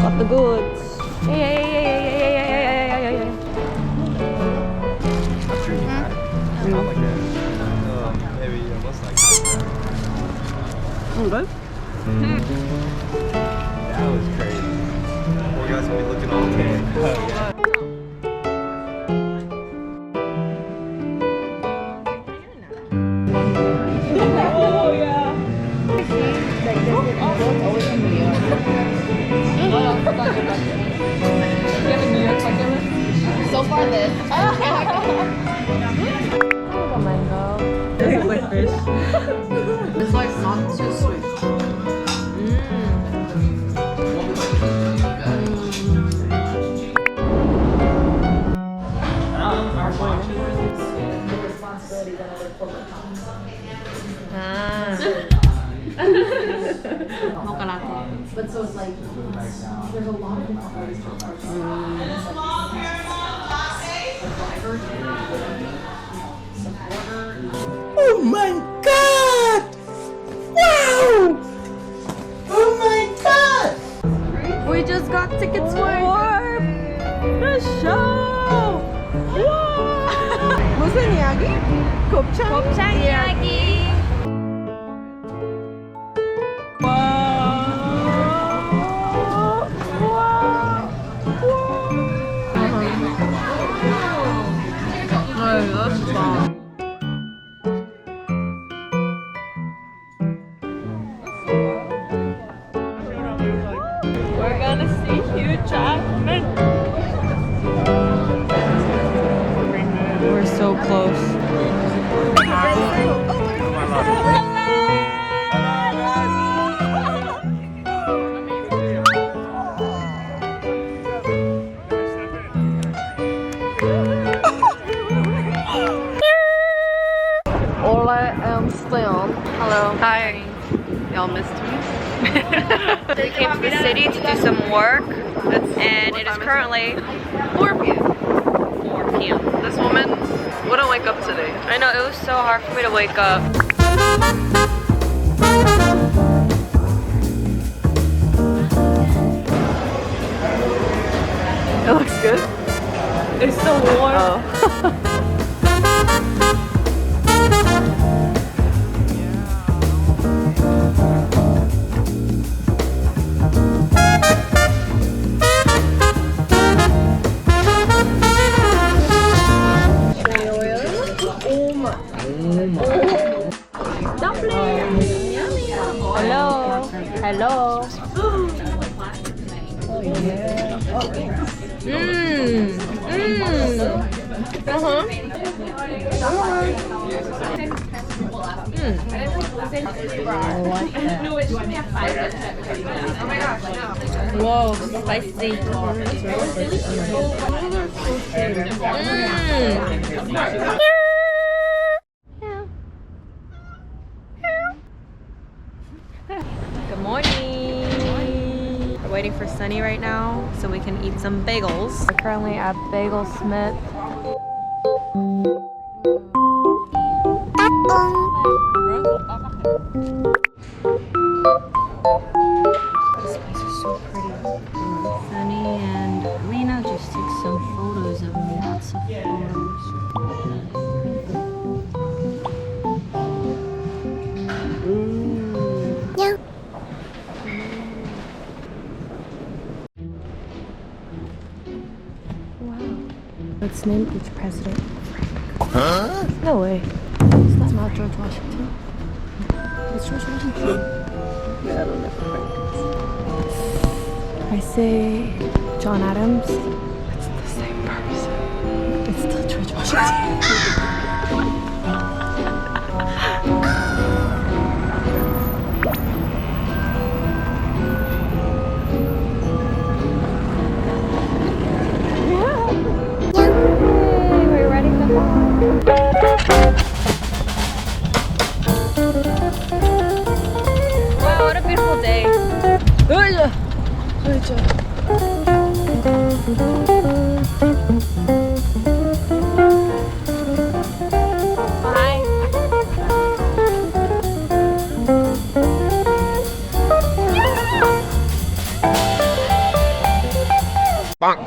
Got the goods. Yeah. I'm sure you had it. Not like that. Maybe it was like that. Good. That was crazy. Poor guys gonna be looking all tan. Oh, yeah. So far this. Mango. Tastes like fish. It's like not too sweet. Mocha latte. But so it's like there's a lot of Oh my god! Wow! Oh my god! We just got tickets for the show! 무슨 이야기? 곱창 이야기. We're gonna see Hugh Jackman. We're so close. Hola, I'm Slim. Hello. Hi. Y'all missed me. We came to the city to do some work, and it is currently 4 p.m. 4 p.m. This woman wouldn't wake up today. I know, it was so hard for me to wake up. It looks good. It's so warm. Oh. Hello. Hello. Whoa, spicy. Good morning. We're waiting for Sunny right now so we can eat some bagels. We're currently at Bagel Smith. This place is so pretty. Sunny and Lena just took some photos of me. Lots of photos. Let's name each president Frank. Huh? No way. Is that not George Washington? It's George Washington. Yeah, I don't know. I say John Adams. It's the same person. It's still George Washington. Wow, what a beautiful day. Hi. Bunny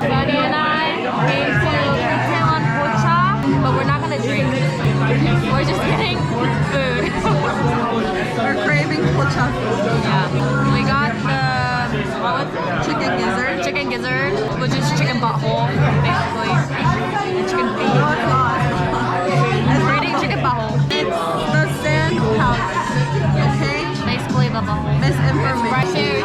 and I came to Itaewon Pocha, but we're not gonna drink. We're just getting food. We're craving pocha food. Yeah. We got the what was it? Chicken gizzard. Chicken gizzard, which is chicken butthole, basically. And chicken feet. We're eating chicken butthole. It's the sand powder. Okay? Basically the butthole. Misinformation.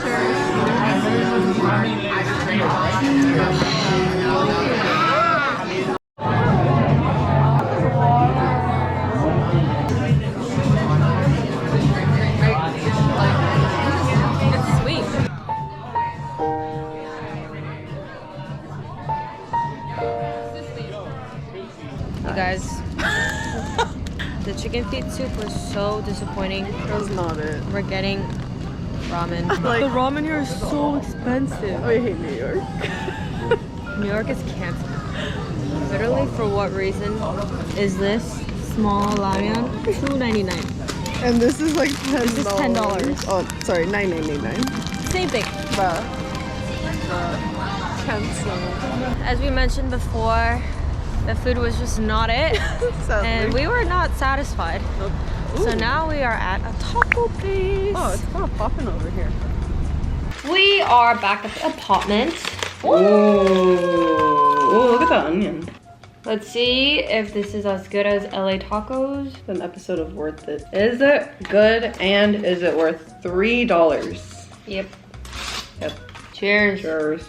Cheers. It's sweet. You guys, the chicken feet soup was so disappointing. That's not it. We're getting ramen. Like- the ramen here is so expensive. I hate New York. New York is canceled. Literally, for what reason is this small ramen $2.99? And this is like $10. This is $10. Oh, sorry, $9.99. Same thing. Bruh. Cancel. As we mentioned before, the food was just not it, Sadly. and we were not satisfied. So Ooh. now we are at a taco place. Oh, it's kind of popping over here. We are back at the apartment. Oh, look at that onion. Let's see if this is as good as LA tacos. An episode of Worth It. Is it good and is it worth $3? Yep. Yep. Cheers. Cheers.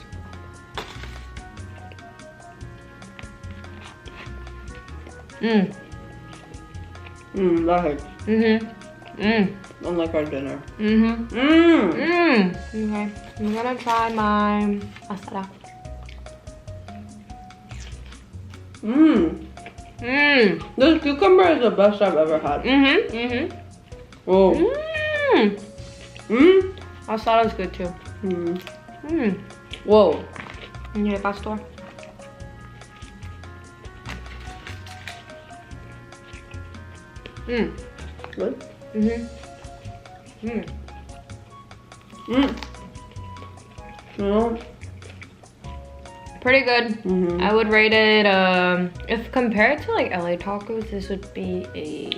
Mmm. That hurts. Mm-hmm. Mmm. Unlike our dinner. Mm-hmm. Mmm. Mmm. Okay. I'm gonna try my asada. Mmm. Mmm. This cucumber is the best I've ever had. Mm-hmm. Mm-hmm. Oh. Mmm. Mmm. Asada's good too. Mmm. Mmm. Whoa. Okay, pastor. Mmm. Good. Mm-hmm. Mmm. Mmm. No. Pretty good. Mm-hmm. I would rate it, if compared to like LA tacos, this would be a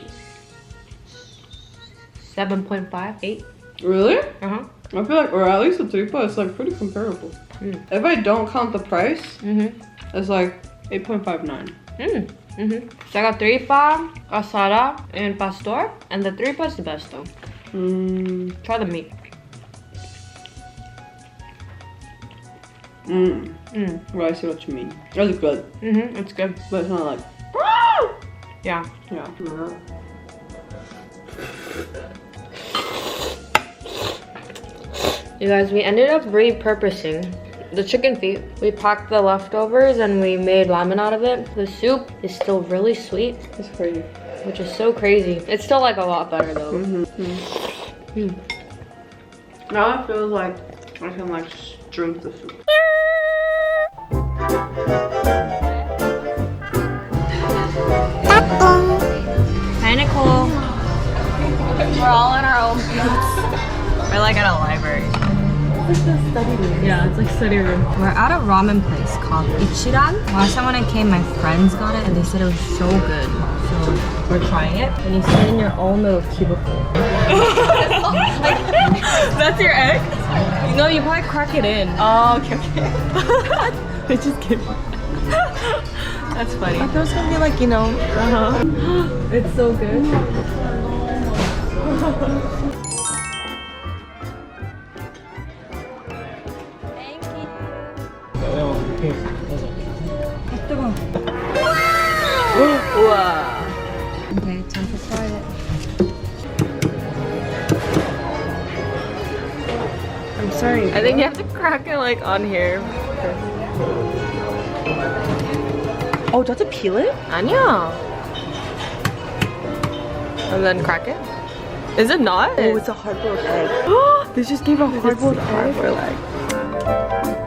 7.5, 8. Really? Uh-huh. I feel like, or at least a 3+, it's like pretty comparable. Mm. If I don't count the price, Mm-hmm. it's like 8.59. Mm. Mm-hmm. So I got 3-pa, asada, and pastor. And the 3-pa is the best though. Mmm. Try the meat. Mmm. Mm. Well, I see what you mean. It's good, Mm-hmm. It's good. but it's not like, Yeah. yeah. You guys, we ended up repurposing the chicken feet. We packed the leftovers and we made ramen out of it. The soup is still really sweet, It's crazy. which is so crazy. It's still like a lot better though. Mm-hmm. Now it feels like I can like drink the soup. Kinda cool. We're all in our own booths. We're like at a library. Yeah, it's like study room. We're at a ramen place called Ichiran. Last time when I came, my friends got it and they said it was so good. So we're trying it. And you sit in your own little cubicle. That's your egg? No, you probably crack it in. Oh, okay, okay. I just kidding. That's funny. I thought it was gonna be like, you know. It's so good. Wow. Okay, time to try it. I'm sorry. I think you have to crack it like on here. Oh, do I have to peel it? Anya. And then crack it. Is it not? Oh, it's a hard-boiled egg. They just gave a hard-boiled egg. Hard-boiled egg.